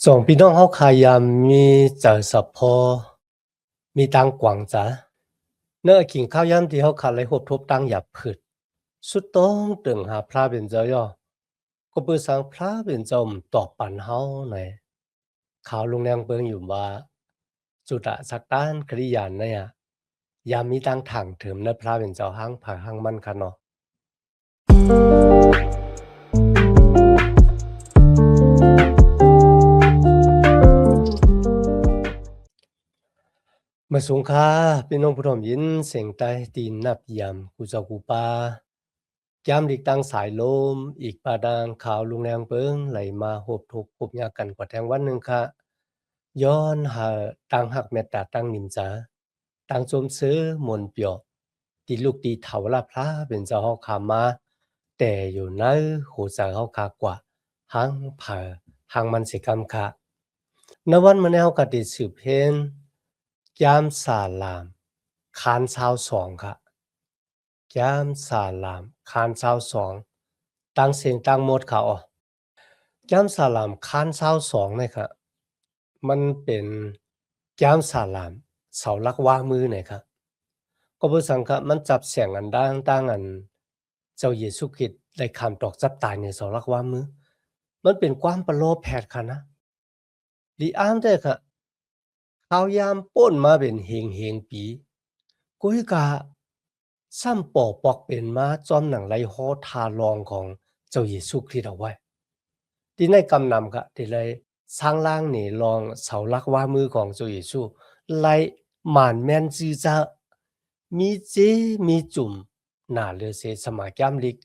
สองพี่น้องเฮาขายามมีเจอสะพอมีตังกวางจ้ะเนื้อกินข้าวยามที่เฮาขาดเลยหบทบตังหยับผึดสุดต้องตึงหาพระเป็นเจ้าย่อก็เปิดสังพระเป็นเจ้าตอบปันเฮาในข่าวลงแรงเบิงอยู่ว่าจุดะสักต้านคริยานเนี่ยยามมีตังถังเถิมนะพระเป็นเจ้าห้างผาห้างมันค่ะเนาะ มาสงขลาพี่น้องผู้ถ่อมยินเสียงใต้ตีนนับยำกูเจ้ากูปายามหลีกตั้งสายลมอีกปาดางขาวลุงแรงเปิงไหลมาหบทุกหบยากันกว่าแทงวันหนึ่งค่ะย้อนหาตั้งหักเมตตาตั้งนิมจาตั้งจมซื้อมนเปียวตีลูกตีเถาละพระเป็นเจ้าเฮาขามาแต่อยู่ในหูใจเฮาคากว่าหังเผอหังมันสิกรรมค่ะในวันมื้อนี้เฮาก็ได้สืบเห็น ยามสาลามคานชาวสองค่ะยามสาลามคานชาวสองตั้งเสียงตั้งหมดค่ะอ๋อยามสาลามคานชาวสองเนี่ยค่ะมันเป็นยามสาลามเสาลักว่ามือเนี่ยค่ะก็บ่สังคะมันจับเสียงอันดังตั้งอันเจ้าเยซูคริสต์ได้คำตอกจับตายในเสาลักว่ามือมันเป็นความประโลภแผดค่ะนะลีอ้างได้ค่ะข้าวยามป้นมาเป็นเฮงๆปี กุ้ยกะซ้ำปอปอกเป็นมาจอมหนังไรฮอทาลองของเจ้าเยซูคริสต์เอาไว้ที่ในกำนำกะที่เลยสร้างล่างนี่ลองเสาลักว่ามือของเจ้าเยซูไลหมานแมนจือจะมีเจมีจุ่มหน้าเลือเสสมาแก้มลิก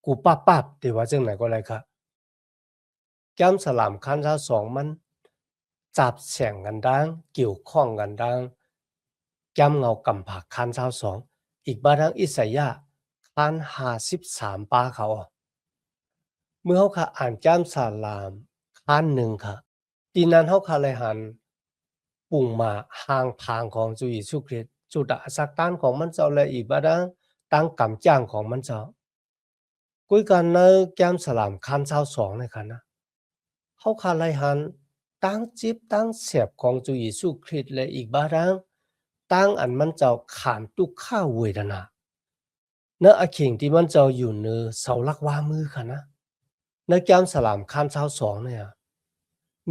กูป้าป้าบที่ว่าจังไหนก็ไรค่ะแก้มสลามคันซาสองมันจับแสงกันดังเกี่ยวข้องกันดัง แก้มเงากำผักคันเศร้าสองอีกบาดังอิสยาคัน53ปาเขาเมื่อเขาค่ะอ่านจ้ามสาลามคันหนึ่งค่ะตีนั้นเขาค่ะเลยหันปุ่งมาห่างทางของจุยสุคริตจุดสักต้านของมันเจ้าและอีกบาดังตั้งกำจ้างของมันเจ้ากุยกันเนอแก้มสลามคันเศร้าสองเลยค่ะนะเขาค่ะเลยหันตั้งจิบตั้งเสียบของจุยสุคริตและอีกบาดัง ตั้งอันมันเจ้าขานตุกข้าเวทนาเนื้ออาเข่งที่มันเจ้าอยู่เนื้อเสาลักว่ามือค่ะนะเนื้อแก้มสลามคันเช้าสองเนี่ย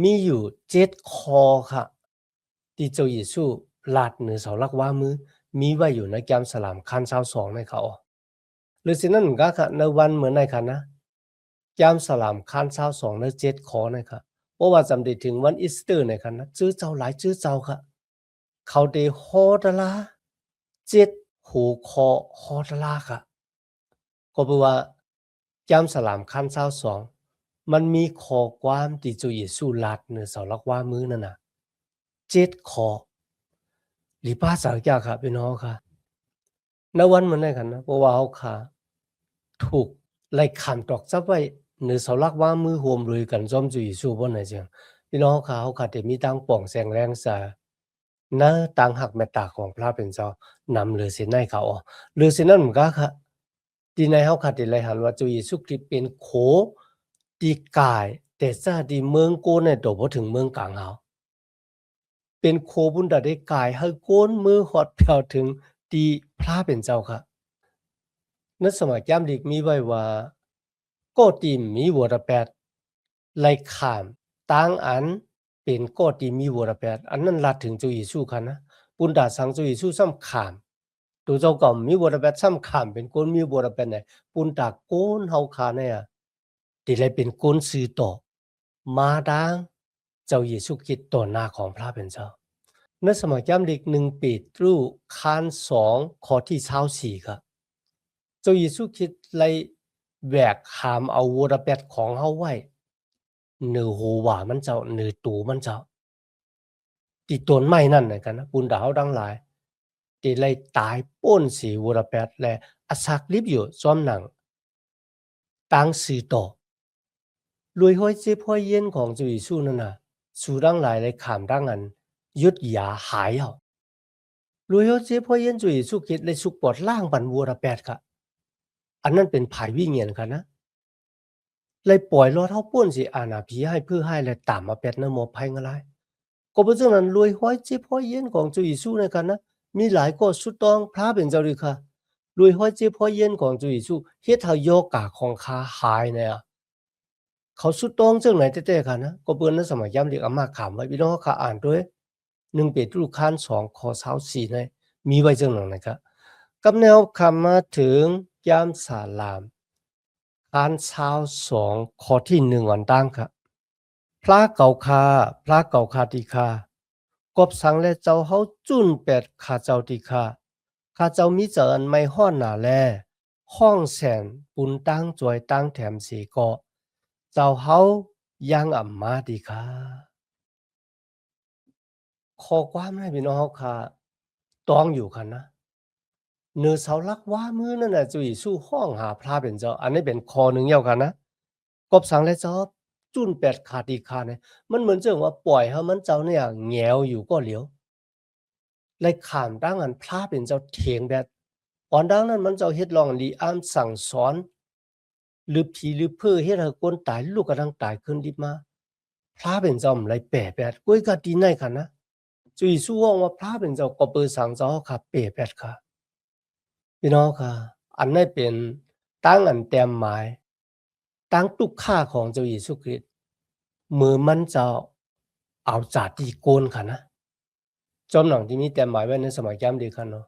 มีอยู่7คอค่ะที่เจ้าเยซูลาดเนื้อเสาลักว่ามือมีไว้อยู่ในแก้มสลามคันเช้าสองในเขาหรือสินั่นก็ค่ะในวันเหมือนในค่ะนะแก้มสลามคันเช้าสองใน7คอนะคะเพราะว่าจำได้ถึงวันอีสเตอร์ในค่ะนะชื่อเจ้าหลายชื่อเจ้าค่ะ เขาได้ฮอดลาเจ็ดหูคอฮอดลาค่ะก็แปลว่าจำสลามคันเศร้าสองมันมีขอความที่จุเยซูลัดเนื้อเสาลักว่ามือนั่นน่ะ7ขอหรือภาษาจาค่ะพี่น้องค่ะณวันมันได้กันนะเพราะว่าเขาค่ะถูกไล่ขันตอกซับไว้เนื้อเสาลักว่ามือรวมรวยกันซ่อมจุเยซูบ่ไหนจังพี่น้องค่ะเขาค่ะได้มีตั้งป่องแสงแรงสา นะต่างหักแม่ตาของพระเป็นเจ้านำหรือสินในเขาออหรือสินั้นมันก็ค่ะที่ในเฮาคัดที่ไรหันว่าจุเยซูคริสต์เป็นโคที่กายแต่ซาที่เมืองโกนเนี่ยตบ่ถึงเมืองกลางเฮาเป็นโคบุญดาได้กายให้โกนมือฮอดแผ่วถึงที่พระเป็นเจ้าค่ะในสมัยยามดีกมีไว้ว่าก็ติมีวรแปดไล่ข้ามต่างอันเป็นก็ติมีวรแปดอันนั้นลัดถึงจุเยซูค่ะนะปุณดาสังจุเยซูซ้ำข้ามตัวเจ้าก็มีวรแปดซ้ำข้ามเป็นคนมีวรแปดไหนปุณดาโกนเฮาคาเนี่ยที่เลยเป็นคนสื่อต่อมาดังเจ้าเยซูคริสต์ต่อหน้าของพระเป็นเจ้าในสมัยยามดีก1ปีตรุคาน2ข้อที่24ครับ เจ้าเยซูคริสต์ไล่แบกหามเอาวรแปดของเฮาไว้เหนือหูหว่ามันเจ้าเหนือตูมันเจ้าที่ต้นไม้นั่นน่ะกันนะปุณดาเฮาทั้งหลายที่ไล่ตายป้นสีวรแปดและอสักลิบอยู่ซ้อมหนังตั้งสื่อต่อรวยห้อยเจ็บห้อยเย็นของเจ้าเยซูนั่นน่ะสู่ทั้งหลายเลยขามทั้งอันยุดยาหายเอารวยห้อยเจ็บห้อยเย็นเจ้าเยซูคริสต์เลยสุกปลดล้างบันวรแปดค่ะอันนั้นเป็นภัยวิญญาณค่ะนะ เลยปล่อยรอดเฮาป่วนสิอาณาผีให้เพื่อให้และตามมาเป็ดนะหมอภัยงะลายก็เพราะฉะนั้นรวยห้อยเจ็บห้อยเย็นของเจ้าเยซูในกันนะมีหลายก็สุดต้องพระเป็นเจ้าดีค่ะรวยห้อยเจ็บห้อยเย็นของเจ้าเยซูเฮ็ดให้โยกาของค้าหายเนี่ยเขาสุดต้องจังไหนแท้ๆค่ะนะก็เปิ้นนั้นสมัยยามเด็กอาม่าขามไว้พี่น้องเขาอ่านด้วย1เปโตรข้2ข้อ24เนี่ยมีไว้จังนั้นนะครับกับแนวคำมาถึงยามสาลามข้22ข้อที่1อันตั้งครับ พระเก่าคาพระเก่าคาติคากบสังและเจ้าเฮาจุนเป็ดข้าเจ้าติคาข้าเจ้ามีเจออันไม่ฮ้อนหนาแลห้องแสนปุนตั้งจวยตั้งแถมสีก็เจ้าเฮายังอ่ำมาติคาข้อความให้พี่น้องเฮาค่ะต้องอยู่คันนะเนื้อเสาลักว่ามือนั่นน่ะจุยสู้ห้องหาพระเป็นเจ้าอันนี้เป็นข้อหนึ่งเดียวกันนะกบสังและเจ้าจุนเป็ดขาดอีกขาเนี่ยมันเหมือนเจังว่าปล่อยให้มันเจ้าเนี่ยแงวอยู่ก็เหลียว เลยขามตั้งอันพระเป็นเจ้าเถียงแบบตอนดังนั้นมันเจ้าเฮ็ดลองลีอ้ามสั่งสอนหรือผีหรือเพ้อเฮ็ดให้คนตายลูกกระทั่งตายขึ้นดิบมาพระเป็นเจ้ามันเลยแปรแบบกุ้ยก็ดีในคันนะจุยสู้ว่าว่าพระเป็นเจ้าก็เปิดสั่งเจ้าค่ะเปรแบบค่ะพี่น้องค่ะอันนั้นเป็นตั้งอันเต็มหมายตั้งตุกค่าของเจ้าเยซูคริสต์มือมันเจ้าเอาจาตีโกนค่ะนะจอมหนังที่มีแต่หมายไว้ในสมัยยามดีคันเนาะ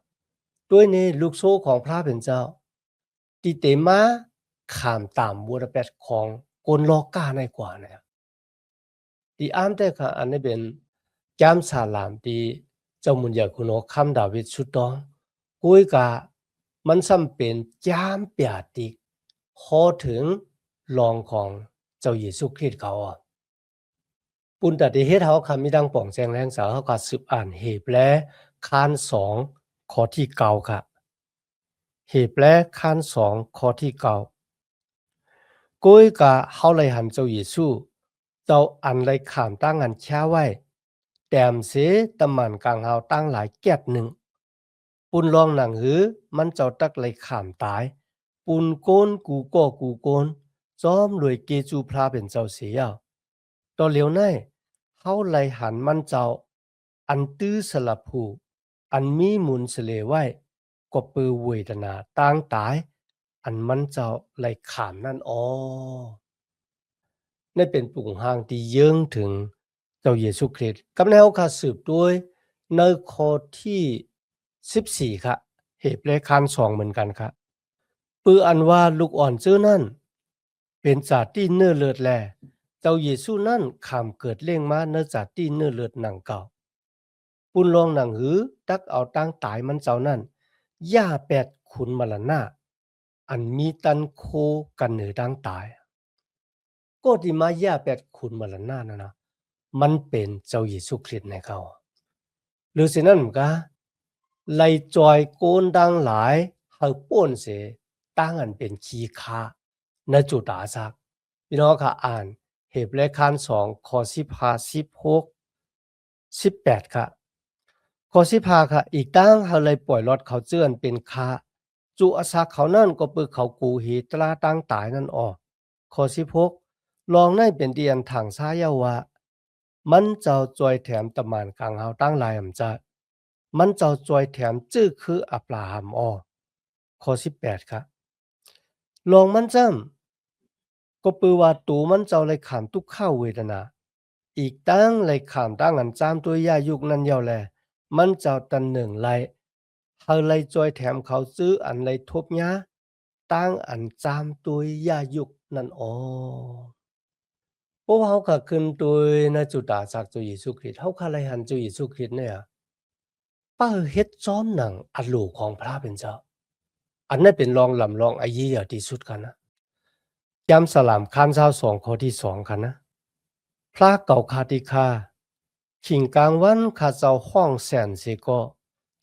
ด้วยในลูกโซ่ของพระเป็นเจ้าที่เตมาขามตามบูดาเปสต์ของกนลอกาในกว่าเนี่ยที่อ้ามแต่ค่ะอันนี้เป็นแก้มสาลามที่เจ้ามุนอยากคุณโอคำดาวิดสุดต้องกุยกะมันซ้ำเป็นจ้ามเปียติพอถึงรองของเจ้าเยซูคริสต์เขาอ่ะปุณตติเฮ็ดเฮาคำมีดังป่องแจงแรงสาวเฮาก็สืบอ่านเหตุและคาน2ข้อที่9ค่ะ เหตุและขั้น2ข้อที่9ก้อยกะเฮาเลยหันเจ้าเยซูเจ้าอันเลยขามตั้งอันแช่ไว้แต้มเสตะมันกลางเฮาตั้งหลายแก็บหนึ่งปุนลองหนังหือมันเจ้าตักเลยขามตายปุนโกนกูก็กูโกนจอมรวยเกจูพระเป็นเจ้าเสียต่อเหลียวในเฮาเลยหันมันเจ้าอันตื้อสลับผูอันมีหมุนเสลไว้ก็ปือเวทนาตั้งตายอันมันเจ้าไหลขามนั่นอ๋อนั่นเป็นปุ่งห่างที่เยื่องถึงเจ้าเยซูคริสต์กับแนวคาสืบด้วยในข้อที่14ค่ะเหตุและคาน2เหมือนกันค่ะปืออันว่าลูกอ่อนเจ้อนั่นเป็นจากที่เนื้อเลือดแลเจ้าเยซูนั่นขามเกิดเล่งมาเนื้อจากที่เนื้อเลือดหนังเก่าปุนลองหนังหือตักเอาตั้งตายมันเจ้านั่นย่าแปดขุนมรณะอันมีตันโคกันเหนือตั้งตายก็ที่มาย่าแปดขุนมรณะนั่นนะมันเป็นเจ้าเยซูคริสต์ในเขาหรือสินั่นก็ไล่จอยโกนดังหลายเฮาป่นเสตั้งอันเป็นขี้ค้าในจุดาซักพี่น้องค่ะอ่านเหตุและคาน2ข้อ15 16 18ค่ะข้อ15ค่ะอีกตั้งเฮาเลยปล่อยรถเขาเจื้อนเป็นค้าจุอาซักเขานั่นก็ปึกเขากูหีตราตั้งตายนั่นออกข้อ16ลองในเป็นเดียนถังซ้ายว่ามันเจ้าจอยแถมตะมานกลางเฮาตั้งหลายอำจะมันเจ้าจอยแถมจื้อคืออับราฮัมอ้อข้อ18ครับลองมันจ้ำก็ปือว่าตูมันเจ้าเลยขามทุกข้าวเวทนาอีกตั้งเลยขามตั้งอันจามตัวยายุกนั้นเยาแลมันเจ้าตันหนึ่งไลเฮาเลยจอยแถมเขาซื้ออันเลยทบยาตั้งอันจามตัวยายุกนั่นอ๋อเพราะว่าเฮาก็ขึ้นโดยในจุดาจากเจ้าเยซูคริสต์เฮาคาเลยหันเจ้าเยซูคริสต์เนี่ยป้าเฮ็ดซ้อมหนังอันโลกของพระเป็นเจ้าอันนั้นเป็นรองลำรองอายียที่สุดกันนะยามสลามคัน22ข้อที่2กันนะพระเก่าคาติคาขิงกลางวันข้าเจ้าห้องแสนเสก็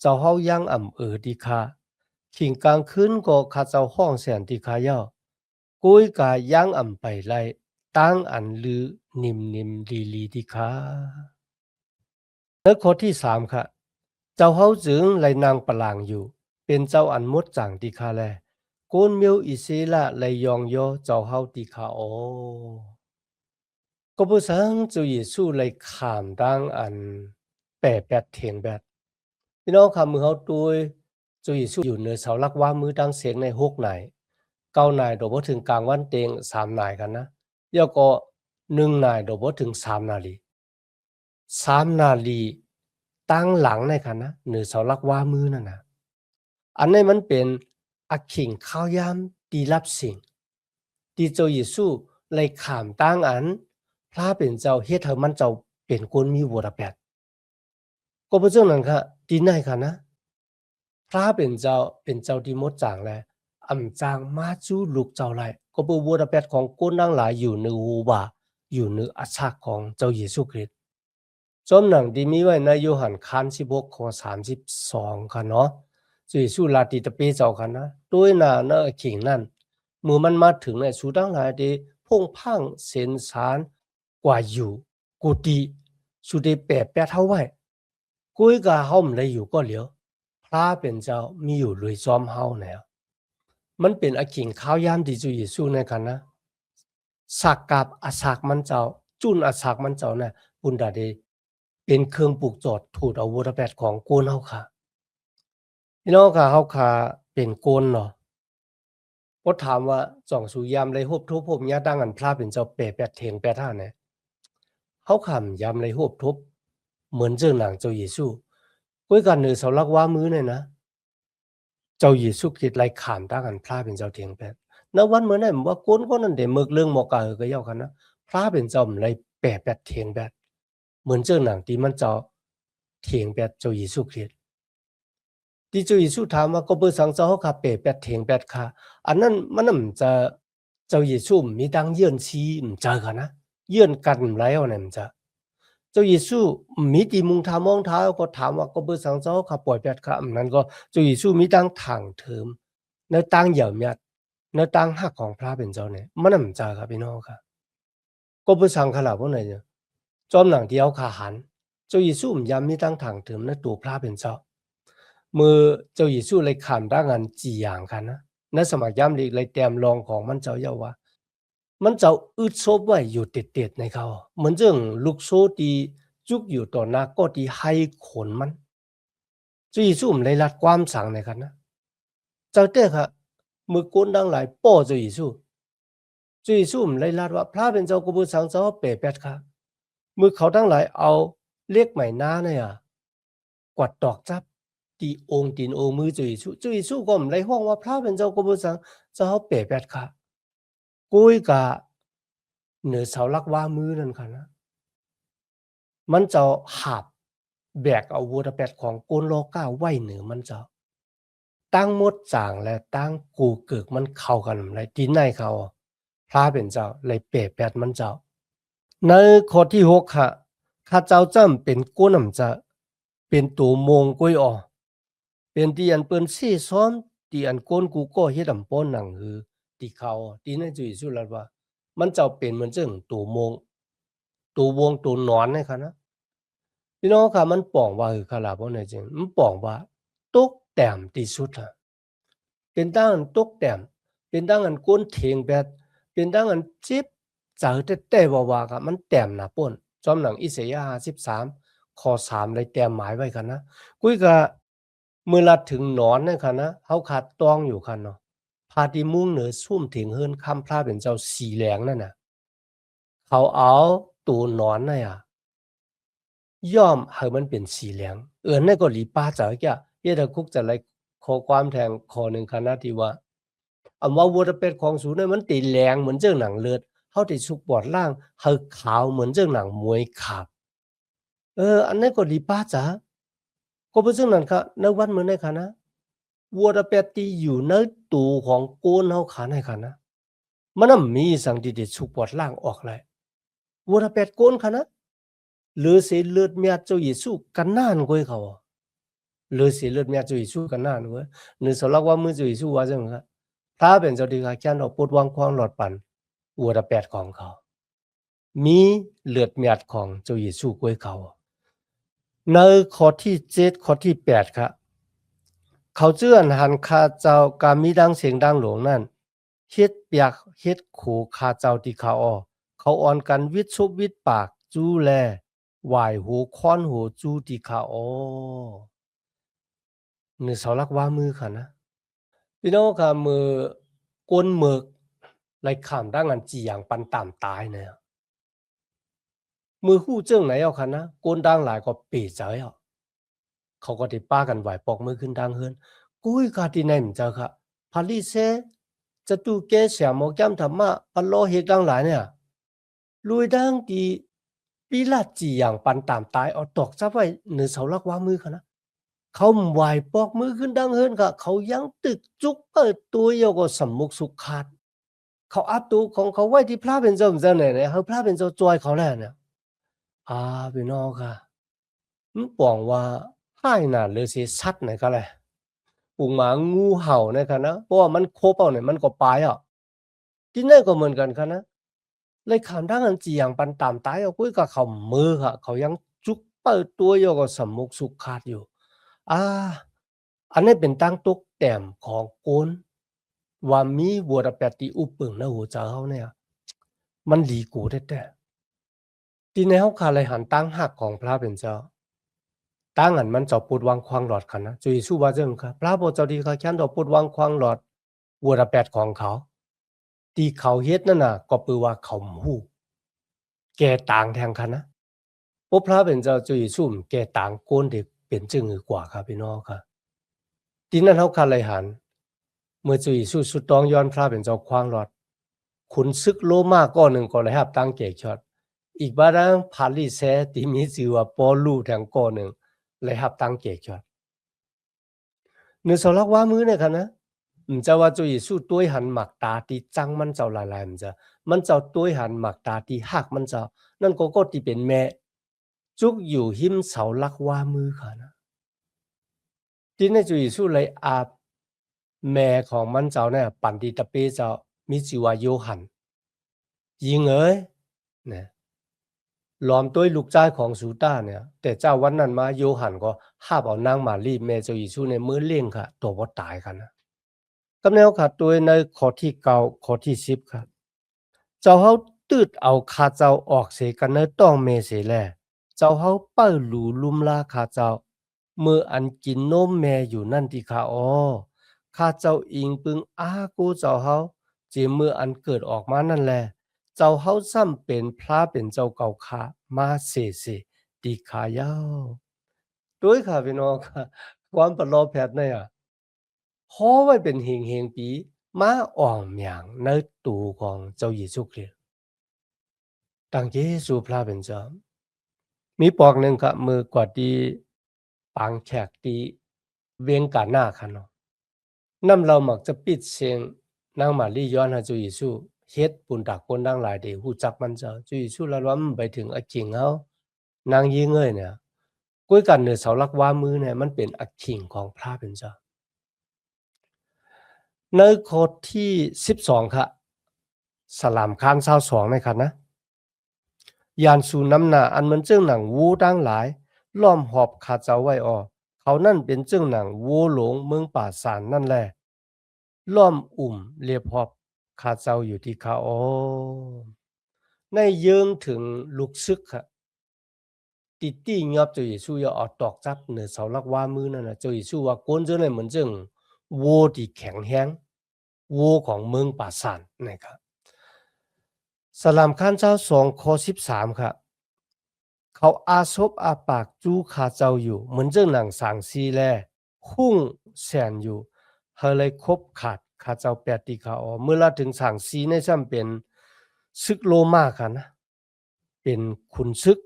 เจ้าเฮายังอ่ำดีคาขิงกลางคืนก็ข้าเจ้าห้องแสนติคาเย้ากุยกายังอ่ำไปไล่ตั้งอันลือนิมๆลีๆติคาและข้อที่3ค่ะเจ้าเฮาจึงไหลนางปลางอยู่เป็นเจ้าอันมดจังติคาแล โกนเมียวอิเซละไลยองโยเจ้าเฮาติคาโอก็บ่ซังเจ้าเยซูไลขามดังอันแปะแปดเถียงแบดพี่น้องค่ะมือเฮาตัวยเจ้าเยซูอยู่เหนือเสาหลักว่ามือดังเสียงใน6นาย9นายโดบ่ถึงกลางวันเต็ง3นายกันนะแล้วก็1นายโดบ่ถึง3นาที3นาทีตั้งหลังในคันนะเหนือเสาหลักว่ามือนั่นน่ะอันนี้มันเป็นอักขิงข้าวยามตีรับสิ่งที่เจ้าเยซูไลขามตั้งอันพระเป็นเจ้าเฮ็ดให้มันเจ้าเป็นคนมีวรแปดก็บ่จังนั้นค่ะที่ไหนค่ะนะพระเป็นเจ้าที่หมดจางแลอำจางมาจู้ลูกเจ้าไลก็บ่วรแปดของคนทั้งหลายอยู่ในหูบาอยู่ในอัชากของเจ้าเยซูคริสต์จอมหนังที่มีไว้ในโยหันคัน16ข้อ32ค่ะเนาะเจ้าเยซูลาติตะเปเจ้าค่ะนะด้วยหน้าเนาะขิงนั้นเมื่อมันมาถึงในสูทั้งหลายที่พงพังเสนสารกว่าอยู่กุฏิสุได้แปะแปะเท่าไว้กุยกาเฮาเลยอยู่ก็เหลียวพระเป็นเจ้ามีอยู่เลยซ้อมเฮาแล้วมันเป็นอขิงข้าวยามที่เจ้าเยซูในกันนะสักกับอาสากมันเจ้าจุนอาสากมันเจ้าน่ะปุนดาเดเป็นเครื่องปลูกจอดถูดเอาวัตแปดของโกนเฮาค่ะพี่น้องค่ะเฮาค่ะเป็นโกนเนาะบ่ถามว่าจ่องสุยามไลฮบทบผมญาดังอันพระเป็นเจ้าแปะแปดเถงแปดท่าเนี่ยเฮาขำยามไลฮบทบเหมือนเจ้าหนังเจ้าเยซูก้วยกันเนือเสาลักว่ามือเนี่ยนะเจ้าเยซูคริสต์ไลขามตั้งอันพระเป็นเจ้าเถียงแปดณวันเมื่อนั้นว่าโกนก็นั่นเดมึกเรื่องหมอกาก็ยาวกันนะพระเป็นเจ้าไลแปะแปดเถียงแปดเหมือนเจ้าหนังที่มันเจ้าเถียงแปดเจ้าเยซูคริสต์ที่เจ้าเยซูถามว่าก็เปิดสังเจ้าเฮาค่ะแปะแปดเถียงแปดค่ะอันนั้นมันน่ะจะเจ้าเยซูมีดังเยื่อนชีเจอกันนะเยื่อนกันแล้วนั่นจะเจ้าเยซูมีที่มุงทามองเท้าก็ถามว่าก็เปิดสังเจ้าค่ะปล่อยแปดค่ะนั้นก็เจ้าเยซูมีดังทางเถิมในตั้งเหย่ายัดในตั้งหักของพระเป็นเจ้าเนี่ยมันน่ะจะครับพี่น้องค่ะก็เปิดสังขลาพวกไหนเนี่ยจอมหนังที่เอาขาหันเจ้าเยซูยามมีตั้งทางเถิมในตัวพระเป็นเจ้ามือเจ้าเยซูเลยขามด้างานจีอย่างกันนะในสมัยย่ำลีเลยแต้มรองของมันเจ้าเยาว่ามันเจ้าอึดซบไว้อยู่ติดๆในเขาเหมือนเรื่องลูกโซ่ที่จุกอยู่ต่อหน้าก็ที่ให้ขนมันเจ้าเยซูมันเลยรัดความสั่งในกันนะเจ้าเต้ค่ะมือก้นดังหลายป้อเจ้าเยซูมันเลยรัดว่าพระเป็นเจ้ากุบุสังเจ้าเปรแปดค่ะมือเขาทั้งหลายเอาเรียกใหม่หน้าเนี่ยกวัดดอกจับตีองค์ตีนองค์มือเจ้าเยซูก็ไม่ได้ห้องว่าพระเป็นเจ้ากุบุสังเจ้าเปรแปดค่ะกุยกะเหนือเสาลักว่ามือนั่นค่ะนะมันจะหาบแบกเอาวัวแปดของโกนโลก้าไว้เหนือมันจะตั้งมดจางและตั้งกูเกิกมันเข้ากันไรตีนในเขาพระเป็นเจ้าเลยเปรแปดมันเจ้าในข้อที่6ค่ะข้าเจ้าจำเป็นก้นนำจะเป็นตัวมงกุ้ยออเป็นที่อันเปิ้นซี่ซ้อมที่อันก้นกูก็เฮ็ดอำป้อนหนังคือที่เขาที่นั่นจุยสุรัตว่ามันเจ้าเป็นเหมือนจังตัวมงตัววงตัวนอนนี่ค่ะนะพี่น้องค่ะมันป้องว่าคือคาราบ่ได้จริงมันป้องว่าตกแต้มที่สุดอะเป็นตั้งอันตกแต้มเป็นตั้งอันก้นเถียงแบดเป็นตั้งอันจิบเจอแต่ว่าๆก็มันแต้มหน้าป้นจอมหนังอิสยาห์53ข้อ3เลยแต้มหมายไว้กันนะกุยก็เมื่อลัดถึงหนอนนั่นค่ะนะเฮาขาดตองอยู่คั่นเนาะพาที่มุ่งเหนือซุ่มถึงเฮิรนคำพระเป็นเจ้าสีแหลงนั่นน่ะเขาเอาตัวหนอนน่ะอะย่อมให้มันเป็นสีเหลืองนั่นก็หลีป้าจ๋าแกเฮ็ดให้คุกจะไลขอความแทงข้อหนึ่งคณะที่ว่าอำว่าวัวเป็ดของสูเนี่ยมันติแหลงเหมือนเจ้าหนังเลือดเฮาที่สุกปอดล่างให้ขาวเหมือนเจ้าหนังมวยขาบอันนั้นก็หลีป้าจ๋าก็เพราะฉะนั้นค่ะในวันมื้อนี้ค่ะนะวัวเป็ดที่อยู่ในตัวของโกนเฮาขาในค่ะนะมันน่ะมีสังที่ที่สุกปอดล่างออกเลยวัวเป็ดโกนค่ะนะหรือสิเลือดเมียเจ้าเยซูกันนานกว่าเขาหรือสิเลือดเมียเจ้าเยซูกันนานกว่านึสลักว่ามือเจ้าเยซูว่าจังค่ะถ้าเป็นเจ้าที่กาแค่นเอาปดวางควางหลอดปันวัวแปดของเขามีเลือดเมียของเจ้าเยซูกว่าเขาในข้อที่7ข้อที่8ครับ เขาเจื้อนหันข้าเจ้ากามีดังเสียงดังหลวงนั่นเฮ็ดเปียกเฮ็ดขูข้าเจ้าที่เขาอ้อเขาอ่อนกันวิดซุบวิดปากจู้แลไหว้หูค้อนหูจู้ที่เขาอ้อนึเสาลักว่ามือค่ะนะพี่น้องค่ะมือกวนหมึกไล่ข้ามดังอันจีอย่างปันตามตายเนี่ยมือฮู้เจิ้งไหนเอาค่ะนะกวนดังหลายก็ปีใจอ่ะเขาก็ได้ป้ากันไหวปอกมือขึ้นดังเฮือนกุ้ยกาที่ไหนมเจ้าค่ะพาลีเซจะตูแกเสียหมอกย้ำธรรมะปันโลเฮกดังหลายเนี่ยลุยดังที่ปีละจีอย่างปันตามตายเอาตอกซับไว้เหนือเสาลักว่ามือค่ะนะเขาไหวปอกมือขึ้นดังเฮือนค่ะเขายังตึกจุกเปิดตัวโยก็สำมุกสุขขาดเขาอัดตัวของเขาไว้ที่พระเป็นเจ้าเนี่ยเขาพระเป็นเจ้าจอยเขาแล้วเนี่ยพี่น้องค่ะมันปองว่าให้น่ะเลยสิชัดไหนก็เลยปุงหมางูเห่าเนี่ยค่ะนะเพราะว่ามันโคเป่าเนี่ยมันก็ไปอ่ะที่นั่นก็เหมือนกันค่ะนะเลยขามทางอันจีอย่างปันตามตายเอากุ้ยกับเขามือค่ะเขายังจุกเปิดตัวโยก็สำมุกสุขขาดอยู่อ่าอันนี้เป็นตั้งตุกแต้มของโกนว่ามีบัวระแปดตีอุปึงนะหัวใจเขาเนี่ยมันดีกูแท้ๆที่ในเขาขาเลยหันตั้งหักของพระเป็นเจ้า ตั้งอันมันเจ้าปุดวางควางหลอดกันนะจุยสู้ว่าเจ้าค่ะพระโพเจ้าที่เขาเขียนดอกปุดวางควางหลอดวัวระแปดของเขาที่เขาเฮ็ดนั่นน่ะก็ปือว่าเขาหู้แก่ต่างแทงคันนะพบพระเป็นเจ้าจุยสู้แก่ต่างโกนเด็กเป็นจึงหือกว่าครับพี่น้องค่ะที่นั่นเขาคันเลยหันเมื่อจุยสู้สุดต้องย้อนพระเป็นเจ้าควางหลอดขุนซึกโลมาก้อนหนึ่งก็เลยครับตั้งเกกช็อตอีกบ้านพาลีแซที่มีชื่อว่าปอลูแทงก้อนหนึ่งเลยครับตั้งเกกช็อต นึกสลักว่ามือเนี่ยค่ะนะจะว่าจุยสู้ตัวหันหมักตาที่จังมันเจ้าหลายๆมันเจ้าตัวหันหมักตาที่หักมันเจ้านั่นก็ที่เป็นแม่จุกอยู่หิมเสาลักว่ามือค่ะนะที่ในจุยสู้เลยแม่ของมันเจ้าเนี่ยปันติตะเปเจ้ามีชื่อว่าโยหันยิงเอ้ยเนี่ยหลอมตัวลูกจ้ายของสูต้าเนี่ยแต่เจ้าวันนั้นมาโยหันก็หาบเอานางมารีแม่เจ้าอิสู้ในมือเลี้ยงค่ะตัวบ่ตายค่ะนะ กำแนวขาดตัวในข้อที่9ข้อที่10ครับเจ้าเฮาตืดเอาข้าเจ้าออกเสียกันเนอต้องเมเสียแลเจ้าเฮาเป้าหลูลุมลาข้าเจ้าเมื่ออันกินนมแม่อยู่นั่นที่ข้าอ้อข้าเจ้าอิงปึงกูเจ้าเฮาจิเมื่ออันเกิดออกมานั่นแลเจ้าเฮาซ้ำเป็นพระเป็นเจ้าเก่าข้ามาเสเสติขายาวด้วยค่ะพี่น้องค่ะความประโลภแผดเนี่ย เพราะไว้เป็นเฮงๆปีมาอ่องหมางในตูของเจ้าเยซูคริสต์ตั้งเยซูพระเป็นเจ้ามีปอกหนึ่งก็มือกว่าที่ปางแขกที่เวียงกาหน้าคันเนาะนำเรามักจะปิดเสียงนางมารีย้อนหาเจ้าเยซูเฮ็ดปุณตากคนดังหลายเดฮู้จักมันเจ้าเจ้าเยซูละล้อมไปถึงอคิงเฮานางยีเงยเนี่ยกุยกันเนือเสาลักว่ามือเนี่ยมันเป็นอคิงของพระเป็นเจ้า ในข้อที่12ครับสลามคาน22นะครับนะยานสู่น้ำหน้าอันเหมือนเจ้งหนังวูดังหลายล้อมหอบขาเจ้าไว้ออเขานั่นเป็นเจ้งหนังวูหลงเมืองป่าสารนั่นแหละล้อมเรียบหอบขาเจ้าอยู่ที่เขาอ้อในเยิงถึงลูกซึกครับติตี้ยอบเจ้าเยซูอย่าเอาตอกจับเหนือเสาลักว่ามือนั่นน่ะเจ้าเยซูว่าโกนเจ้าเนี่ยเหมือนเจ้งวัวที่แข็งแรงวัวของเมืองป่าสานนะครับสลามคันเจ้า2ข้อ13ครับเขาอาซบอาปากจู้ขาเจ้าอยู่เหมือนเจ้าหนังสางซีแลหุ้งแสนอยู่เฮาเลยคบขาดขาเจ้าแปดที่เขาออเมื่อละถึงสางซีในซ้ำเป็นซึกโรมาค่ะนะเป็นขุนซึก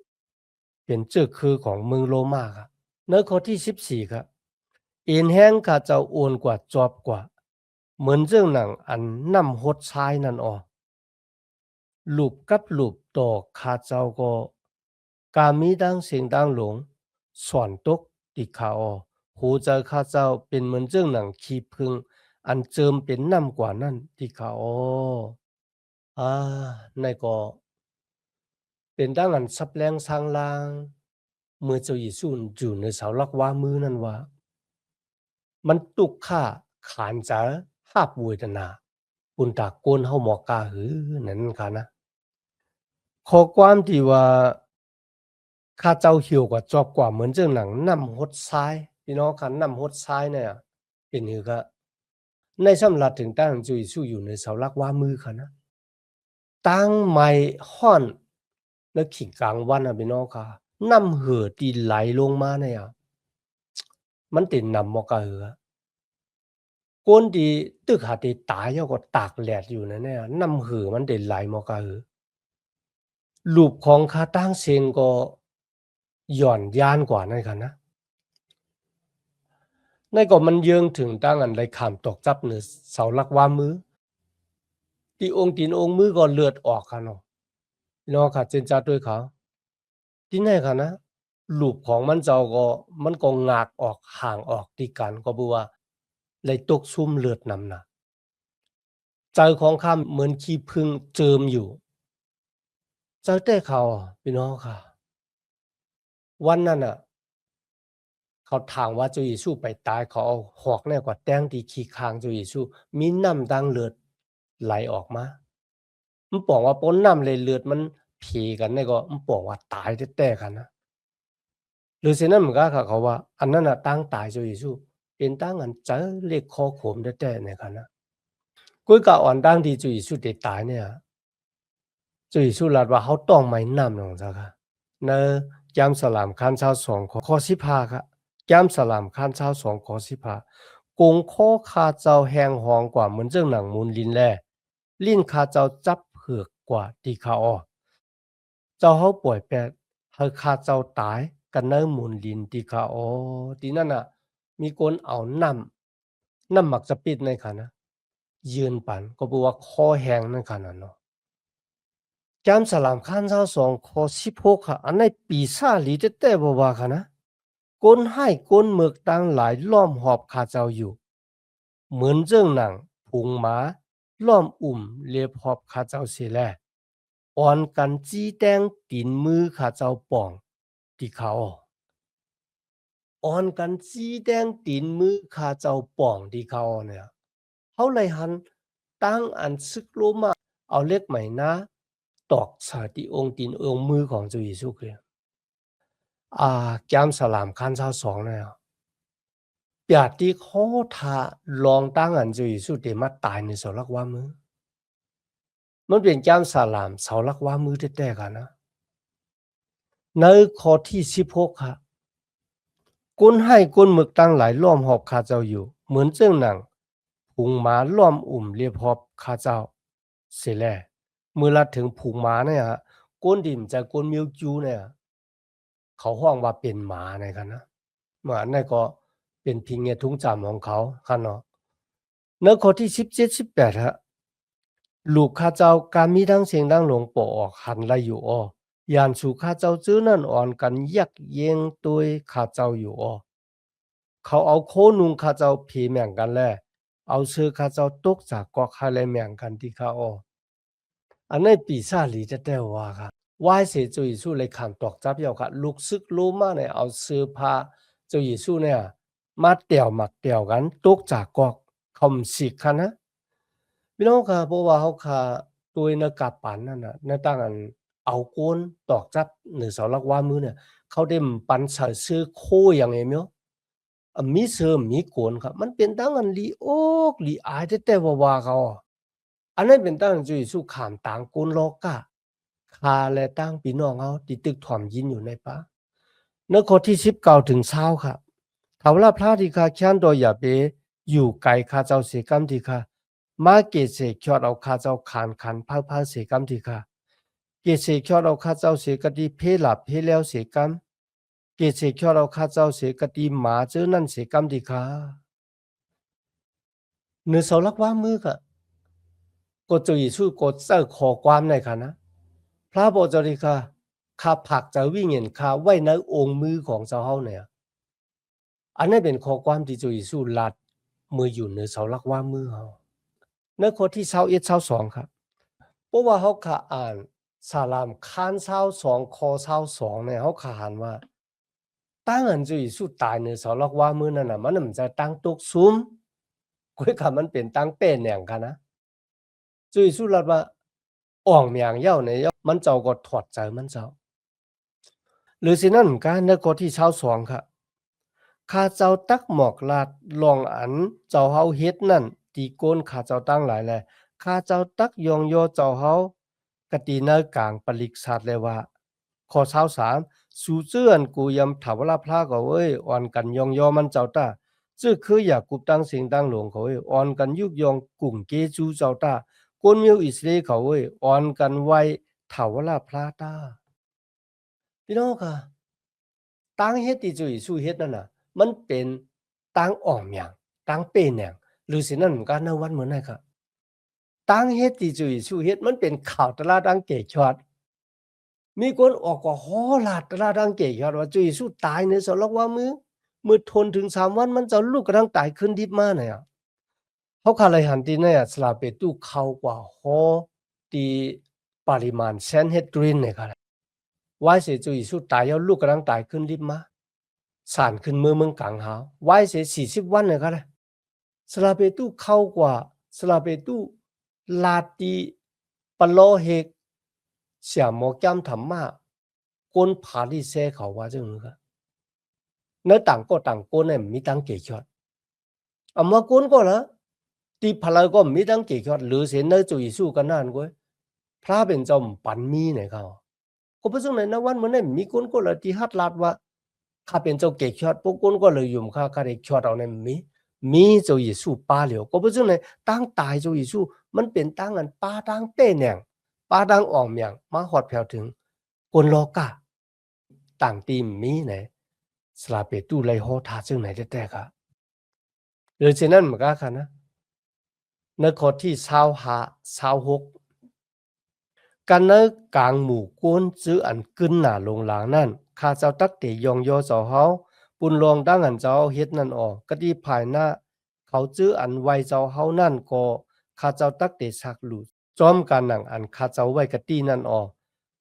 เป็นเจ้าคือของเมืองโรมาครับในข้อที่14ครับเอ็นแห้งขาเจ้าโอนกว่าจอบกว่าเหมือนเจ้าหนังอันนำหดชายนั่นออ ลูปกับลูปต่อข้าเจ้าก็กามีดังเสียงดังหลงสอนตกติขาออหูใจข้าเจ้าเป็นเหมือนเจ้าหนังขี้พึงอันเจิมเป็นน้ำกว่านั้นติขาอออาในก็เป็นดังอันซับแรงสร้างลาง เมื่อเจ้าเยซูอยู่ในเสาลักว่ามือนั่นว่า มันตุกค่าขานจะภาพเวทนาปุนตากวนเฮาหมอกาหือนั่นค่ะนะข้อความที่ว่าข้าเจ้าเหี่ยวกว่าจอบกว่าเหมือนเจ้าหนังนำหดซ้ายพี่น้องค่ะนำหดซ้ายเนี่ยเป็นหือก็ในสำหรับถึงตั้งจุยสู้อยู่ในเสาลักว่ามือค่ะนะตั้งไม้ฮ้อนแล้วขิงกลางวันพี่น้องค่ะนำเหือตีไหลลงมาเนี่ยมันติดนำหมอกาหือก้นที่ตึกหาตีตายก็ตากแดดอยู่นะเนี่ยนำหือมันติดไหลหมอกาหือรูปของข้าตั้งเสียงก็หย่อนยานกว่านั่นค่ะนะในก็มันเยืองถึงตั้งอันใดขามตกจับเนือเสาลักว่ามือที่องค์ตีนองค์มือก็เลือดออกค่ะเนาะพี่น้องค่ะเจนจัดด้วยเขาที่ไหนค่ะนะรูปของมันเจ้าก็มันก็งากออกห่างออกที่กันก็บ่ว่าเลยตกซุ่มเลือดนำน่ะใจของข้าเหมือนขี้ผึ้งเจิมอยู่ใจแต่เขาพี่น้องค่ะวันนั้นน่ะเขาถามว่าเจ้าเยซูไปตายเขาเอาหอกแน่กว่าแต่งที่ขี้คางเจ้าเยซูมีน้ำดังเลือดไหลออกมามันบอกว่าปนน้ำเลยเลือดมันผีกันนี่ก็มันบอกว่าตายแท้ๆกันนะหรือฉะนั้นเหมือนกันค่ะเขาว่าอันนั้นน่ะตั้งตายเจ้าเยซูเป็นตั้งอันเจอเลขคอโขมแท้ๆเนี่ยค่ะนะกุ้ยกะอ่อนตั้งที่เจ้าเยซูได้ตายเนี่ยเจ้าเยซูรัดว่าเขาต้องไม่น้ำของเจ้าค่ะเนอะยามสลามคันชาว2ข้อ15ค่ะยามสลามคันชาว2ข้อ15กงข้อคาเจ้าแหงหองกว่าเหมือนเจ้าหนังมูลลิ้นแลลิ้นคาเจ้าจับเผือกกว่าที่เขาอ้อ เจ้าเฮาป่วยแปดเฮาฆ่าเจ้าตายกันเนิ่นหมุนดินที่เขาอ๋อที่นั่นน่ะมีคนเอาน้ำหมักจะปิดในค่ะนะยืนปันก็บอกว่าคอแห้งนั่นค่ะนั่นเนาะจำสลามคันเจ้า2ข้อ16ค่ะอันในปีศาจหลีแท้ๆบ่ว่าค่ะนะกลให้กลหมึกต่างหลายล้อมหอบข้าเจ้าอยู่เหมือนเรื่องหนังพุงหมาล้อมอุ่มเลียบหอบข้าเจ้าเสียแลอ่อนกันจี้แต้งตีนมือข้าเจ้าป่องที่เขา อ่อนกันสีแดงตีนมือข้าเจ้าป่องที่เขาเนี่ยเขาเลยหันตั้งอันซึกโลมาเอาเล็กใหม่นะตอกสาที่องค์ตีนองค์มือของเจ้าเยซูคริสต์แก้มสลามคันเช้า2เนี่ยเปียดที่เขาทาลองตั้งอันเจ้าเยซูเดมาตายในเสาลักว่ามือมันเป็นแก้มสลามเสาลักว่ามือแท้ๆกันนะในข้อที่16ค่ะ กุนให้กุนหมึกตั้งหลายล้อมหอบข้าเจ้าอยู่เหมือนเจ้าหนังผูงหมาล้อมอุ่มเรียบหอบข้าเจ้าเสียแลเมื่อละถึงผูงหมาเนี่ยฮะก้นดิ่มจากก้นมิวจูเนี่ยเขาห้องว่าเป็นหมาในกันนะหมาเนี่ยก็เป็นพิงเงทุ้งจำของเขาค่ะเนาะเนื้อข้อที่17-18ฮะลูกข้าเจ้าการมีทั้งเสียงดังหลวงปอออกหันไลอยู่อ้อยานสู่ข้าเจ้าจื้อนั่นอ่อนกันยักเยงตัวยข้าเจ้าอยู่อ้อ เขาเอาโคนุงข้าเจ้าผีแม่งกันแลเอาเสื้อข้าเจ้าตกจากกอกฮาเลยแม่งกันที่เขาอ้ออันนี้ปีศาจหลีแต่ว่าค่ะวายเสเจ้าเยซูเลยขันตอกจับเหี่ยวค่ะลุกซึกรู้มาเนี่ยเอาเสื้อผ้าเจ้าเยซูเนี่ยมาเตี่ยวหมักเตี่ยวกันตกจากกอกคำสิกค่ะนะพี่น้องค่ะเพราะว่าเขาค่ะตัวยนกลับปันนั่นน่ะในตั้งอันเอาโกนตอกจับหรือเสาลักว่ามือเนี่ยเขาได้ปันใส่เสื้อโคอย่างไงเนาะ มีเสริมมีโกนครับมันเป็นตั้งอันลีโอกลีอายแต่ว่าเขาอะอันนั้นเป็นตั้งจุยสู่ขามต่างโกนโลกะคาและตั้งพี่น้องเขาที่ตึกถ่อมยินอยู่ในป่าในข้อที่19ถึง20ครับเขาว่าพระที่ข้าแค้นโดยอย่าไปอยู่ไกลข้าเจ้าเสียกรรมที่ข้ามาเกเสกยอดเอาข้าเจ้าขานขันพาเสียกรรมที่ข้าเกเสกยอดเอาข้าเจ้าเสียกติเพหลับเพแล้วเสียกรรม เกษเขียวเราข้าเจ้าเสกติหมาเจอนั่นเสกรรมดีค่ะเนื้อเสาลักว่ามือกะกดจะอีสู้กดเจอขอความในค่ะนะพระบอกจะดีค่ะข้าผักจะวิ่งเห็นข้าไว้ในองค์มือของเจ้าเฮาเนี่ยอันนี้เป็นข้อความที่จะอีสู้ลัดมืออยู่เนื้อเสาลักว่ามือเฮาในข้อที่21 22ครับเพราะว่าเฮาขาอ่านสาลามคาน22ข้อ22เนี่ยเฮาขาอ่านว่า当然主耶稣ตายในสลอกว่ามื้อนั้นน่ะมันบ่จะตั้งตกซุมก้อยคำมันเป็นตั้งเป้แหน่งค่ะนะ主耶稣รัดว่าอ่องเมียงเย้าในเย้ามันเจ้าก็ถอดใจมันเจ้าหรือสินั้นเหมือนกันในข้อที่22ค่ะข้าเจ้าตักหมอกลาดลองอันเจ้าเฮาเฮ็ดนั่นตีโกนข้าเจ้าตั้งหลายแลข้าเจ้าตักยองโยเจ้าเฮากะตีเนกลางปลิกสัตว์เลยว่าข้อ23สู่เจื้อนกูยำถาวรพระก็เว้ยอ่อนกันยองโยมันเจ้าตาจื้อคืออยากกุบตั้งสิงตั้งหลวงเขาเว้ยอ่อนกันยุกยองกุ่งเกจูเจ้าตาก้นมิวอิสราเอลเขาเว้ยอ่อนกันไว้ถาวรพระตาพี่น้องค่ะตั้งเฮ็ดที่จุยสู้เฮ็ดนั่นน่ะมันเป็นตั้งอ่อมหยังตั้งเป็นหยังหรือสินั่นเหมือนกันในวันเหมือนนั้นค่ะตั้งเฮ็ดที่จุยสู้เฮ็ดมันเป็นข่าวตลาดอังเกชอดมีคนออกก็ฮอลาดตลาดอังเกชอดว่าจุยสู้ตายในสลอกว่ามือทนถึง3วันมันจะลูกกระทั่งตายขึ้นดิบมาเนี่ยเขาคาเลยหันที่เนี่ยสลาเปตุเข้ากว่าฮอที่ปริมาณเซนเฮดรินเนี่ยค่ะว่าเสียจุยสู้ตายแล้วลูกกระทั่งตายขึ้นดิบมาสารขึ้นมือเมืองกังหาไว้เสีย40วันเลยค่ะสลาเปตุเข้ากว่าสลาเปตุลาตีปโลเฮกเสียหมอแก้มทำมาก้นผาลิเซเขาว่าจังเลยค่ะเนื้อต่างก็ต่างก้นเนี่ยมีตั้งเกี่ยชอดเอามาก้นก็ละตีพลายก็มีตั้งเกี่ยชอดหรือเสียเนื้อจุยสู้กันนั่นก็พระเป็นจอมปันมีเนี่ยเขาก็เพราะฉะนั้นในวันมันเนี่ยมีก้นก็ละที่ฮัดลาดว่าข้าเป็นเจ้าเกี่ยชอดพวกก้นก็เลยยุ่มข้าเด็กชอดเอาเนี่ยมีเจ้าเยซูป้าเหลียวก็เพราะฉะนั้นตั้งตายเจ้าเยซูมันเป็นตั้งอันป้าตั้งเป้แหน่งป้าตั้งอ่อมอย่างมาหอดแผ่วถึงคนโลกาต่างตีมมีไหนสลาเปตู้ไรโฮทาซึ่งไหนแต่ค่ะหรือเช่นนั้นเหมือนกันค่ะนะในข้อที่26กันในกลางหมู่ก้นจื้ออันกึ้นหน้าลงหลางนั่นข้าเจ้าตักเตยองโยเจ้าเฮาปุนลองดังอันเจ้าเฮ็ดนั่นออกกะดีภายหน้าเขาจื้ออันไว้เจ้าเฮานั่นก็ข้าเจ้าตักเตสักหลุจอมกันหนังอันข้าเจ้าไว้กะตีนั่นออก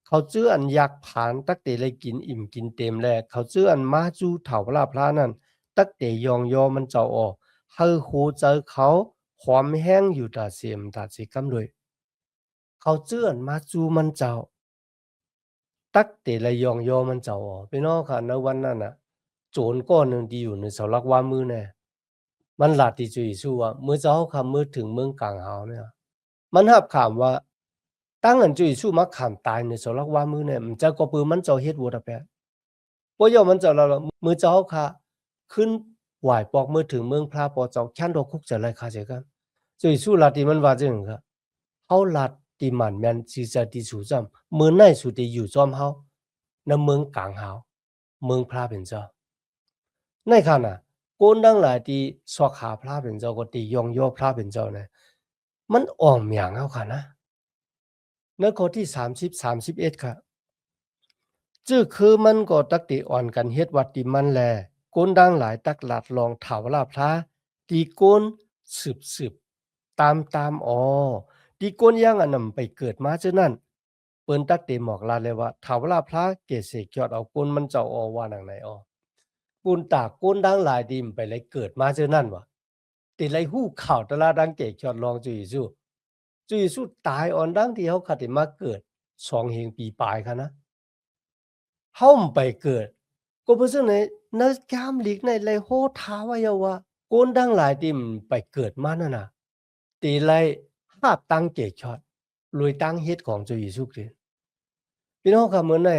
เขาจื้ออันอยากผ่านตักเตเลยกินอิ่มกินเต็มแลเขาจื้ออันมาจูเถาลาพระนั่นตักเตยองโยมันเจ้าออกเฮาโหเจอเขาความแห้งอยู่ตาเสียมตาสิกำด้วยเขาจื้ออันมาจูมันเจ้าตักเตเลยยองโยมันเจ้าออกพี่น้องค่ะในวันนั้นน่ะโจรก้อนหนึ่งที่อยู่ในเสาลักว่ามือแน่มันหลาดที่จุยสู้ว่ามือเจ้าคำมือถึงเมืองกลางเฮาเนี่ยมันหับขามว่าตั้งอันจุยสู้มาขามตายในเสาลักว่ามือเนี่ยมันจะก็ปือมันเจ้าเฮ็ดวัวตะแปะบ่ยอมมันเจ้าเรามือเจ้าค่ะขึ้นไหวปอกมือถึงเมืองพระปอเจ้าแค้นดอกคุกจะไรคาเสียกันจุยสู้หลาดที่มันว่าจังค่ะเฮาหลาดที่มันแม่นสิจะที่สู่จำมือในสุดที่อยู่จอมเฮาในเมืองกลางเฮาเมืองพระเป็นเจ้าในขณะโกนดังหลายที่สวขาพระเป็นเจ้าก็ตียองโยพระเป็นเจ้าเนี่ยมันอ่อมอย่างเอาค่ะนะในข้อที่30 31ค่ะจื้อคือมันก็ตักติอ่อนกันเฮ็ดวัดติมันแลโกนดังหลายตักหลาดลองถาวราพระตีโกนสืบตามตีโกนย่างอันนำไปเกิดมาเจ้านั้นเปิ้นตักติหมอกลาเลยว่าถาวราพระเกเสกยอดเอาโกนมันเจ้าว่าหนังไหนปูนตากโกนดังหลายดิมไปเลยเกิดมาเจ้านั่นวะติเลยหู้ข่าวตลาดังเกกจอดลองจุยสู้ตายอ่อนดังที่เขาขัดมาเกิด2 เฮงปีปลายค่ะนะเฮาไปเกิดก็เพราะฉะนั้นในกามหลีกในเลยโหทาว่าเยาว่าโกนดังหลายดิมไปเกิดมานั่นน่ะตีเลยหาบตั้งเกกชอดรวยตั้งเฮ็ดของจุยสู้คริสต์พี่น้องค่ะเหมือนไง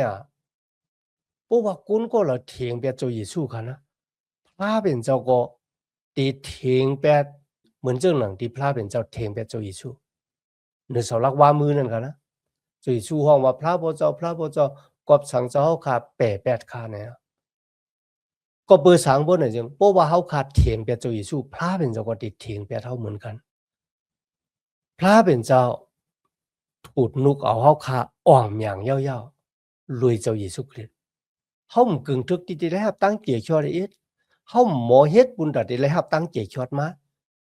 เพราะว่ากุนก็ละเถียงเปียจุยสู้ค่ะนะพระเป็นเจ้าก็ตีเถียงเปียเหมือนเจ้าหนังที่พระเป็นเจ้าเถียงเปียจุยสู้ในเสาลักว่ามือนั่นค่ะนะจุยสู้ห้องว่าพระบ่เจ้ากอบสังเจ้าเฮาขา8ขาเนี่ยก็เบอร์สังบ่น่ะจังเพราะว่าเฮาขาดเถียงเปียจุยสู้พระเป็นเจ้าก็ติเถียงเปียเท่าเหมือนกันพระเป็นเจ้าถูดนุกเอาเฮาขาอ่องหยังยาวๆรวยเจ้าเยซูคริสต์เฮาบ่กึ่งทึกที่ได้รับตั้งเกียรติชอได้อีกเฮาหมอเฮ็ดบุญตาได้รับตั้งเกียรติชอดมา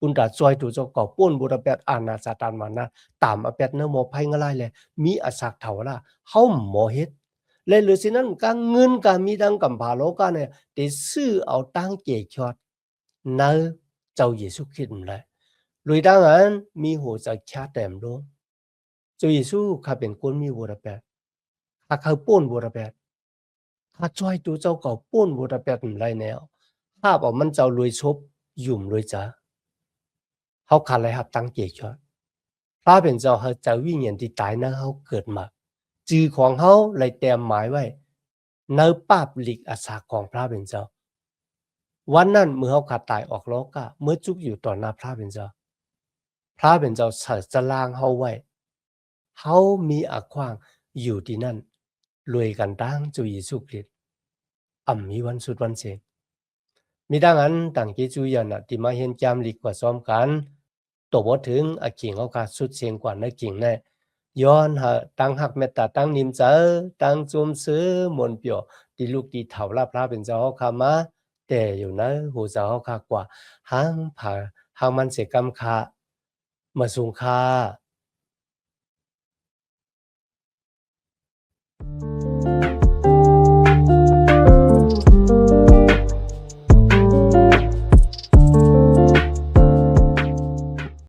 บุญตาซอยตัวเจ้าก็ป้นบุรแปดอาณาสาตานมานะตามอแปดเนอหมอไผงะลายแลมีอสักเท่าล่ะเฮาหมอเฮ็ด เลยหรือสินั้นก็เงินก็มีดังกำพาโลกาเนี่ยได้ซื้อเอาตั้งเกชอดในเจ้าเยซูคริสต์แหละลุยดังนั้นมีหัวใจชาแต้มโลเจ้าเยซูข้าเป็นคนมีวรแปดข้าเขาป้นวรแปดข้าจ้อยตัวเจ้าเก่าป้นวรแปดไรแนวข้าบอกมันเจ้าลุยชบยุ่มลุยจ้าเขาขาดอะไรครับตั้งเกชอดพระเป็นเจ้าเขาจะวิญญาณที่ตายนะเขาเกิดมาจือของเขาเลยเตรียมหมายไว้ในปาบลิกอาสาของพระเป็นเจ้าวันนั้นเมื่อเขาขาดตายออกโลกะเมื่อจุกอยู่ต่อหน้าพระเป็นเจ้าพระเป็นเจ้าจะลางเขาไว้เขามีอาขวางอยู่ที่นั่นรวยกันตั้งจุยสุคริตมีวันสุดวันเสงมีดังนั้นต่างกิจุยันที่มาเห็นจามลิกกว่าซ้อมกันตัวบ่ถึงอากิ่งเขาขาดสุดเสียงกว่าในกิ่งแน่ย้อนหาตั้งหักเมตตาตั้งนิมเจอตั้งจุมซื้อมนเปียวที่ลูกที่เถาลาพระเป็นเจ้าเขาขามาแต่อยู่นะหูเจ้าเขาขากว่าหางผ่าหางมันเสกำคามาสูงคา